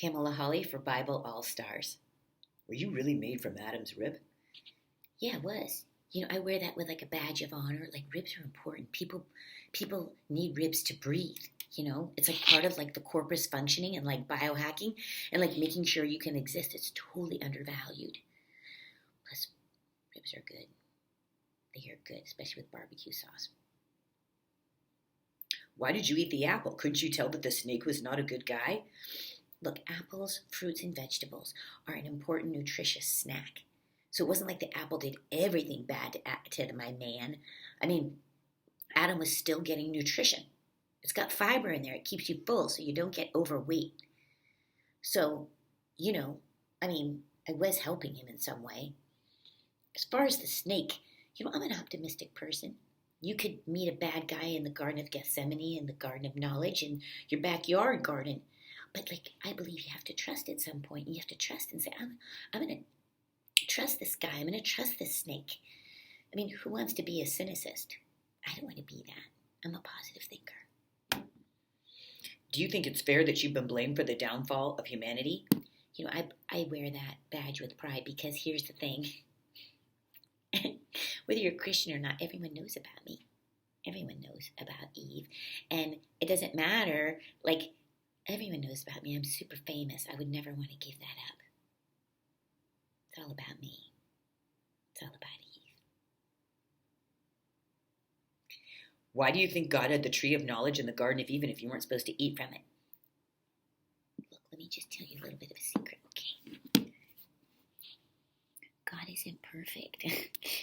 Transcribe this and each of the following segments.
Pamela Holly for Bible All Stars. Were you really made from Adam's rib? Yeah, it was. I wear that with like a badge of honor. Like ribs are important. People need ribs to breathe. It's like part of like the corpus functioning and like biohacking and like making sure you can exist. It's totally undervalued. Plus, ribs are good. They are good, especially with barbecue sauce. Why did you eat the apple? Couldn't you tell that the snake was not a good guy? Look, apples, fruits, and vegetables are an important nutritious snack. So it wasn't like the apple did everything bad to my man. I mean, Adam was still getting nutrition. It's got fiber in there. It keeps you full so you don't get overweight. So, I was helping him in some way. As far as the snake, I'm an optimistic person. You could meet a bad guy in the Garden of Gethsemane, in the Garden of Knowledge, in your backyard garden. But, I believe you have to trust at some point. You have to trust and say, I'm going to trust this guy. I'm going to trust this snake. I mean, who wants to be a cynicist? I don't want to be that. I'm a positive thinker. Do you think it's fair that you've been blamed for the downfall of humanity? I wear that badge with pride because here's the thing. Whether you're a Christian or not, everyone knows about me. Everyone knows about Eve. And it doesn't matter, everyone knows about me. I'm super famous. I would never want to give that up. It's all about me. It's all about Eve. Why do you think God had the tree of knowledge in the Garden of Eden if you weren't supposed to eat from it? Look, let me just tell you a little bit of a secret, okay? God isn't perfect.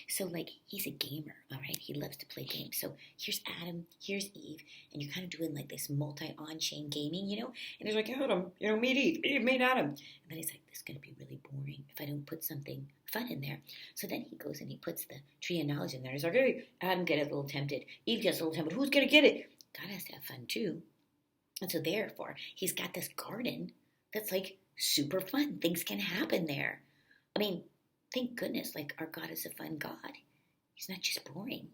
So, he's a gamer, all right? He loves to play games. So, here's Adam, here's Eve, and you're kind of doing, this multi-on-chain gaming, And he's like, Adam, meet Eve. Eve, meet Adam. And then he's like, this is going to be really boring if I don't put something fun in there. So then he goes and he puts the tree of knowledge in there. He's like, hey, Adam gets a little tempted. Eve gets a little tempted. Who's going to get it? God has to have fun, too. And so, therefore, he's got this garden that's, super fun. Things can happen there. I mean, thank goodness, our God is a fun God. He's not just boring.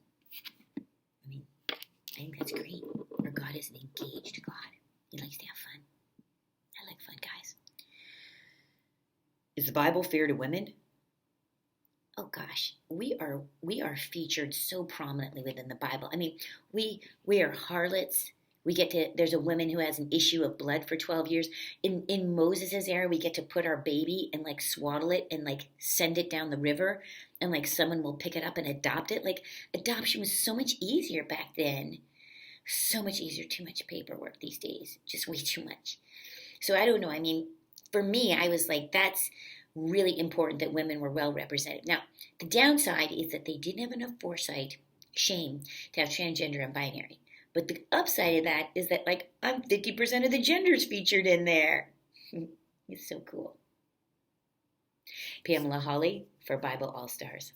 I think that's great. Our God is an engaged God. He likes to have fun. I like fun, guys. Is the Bible fair to women? Oh gosh, we are featured so prominently within the Bible. We are harlots. There's a woman who has an issue of blood for 12 years. In Moses' era, we get to put our baby and swaddle it and send it down the river and someone will pick it up and adopt it. Adoption was so much easier back then. So much easier, too much paperwork these days. Just way too much. So I don't know. For me, I was that's really important that women were well represented. Now, the downside is that they didn't have enough foresight, shame, to have transgender and binary. But the upside of that is that, I'm 50% of the genders featured in there. It's so cool. Pamela Holly for Bible All Stars.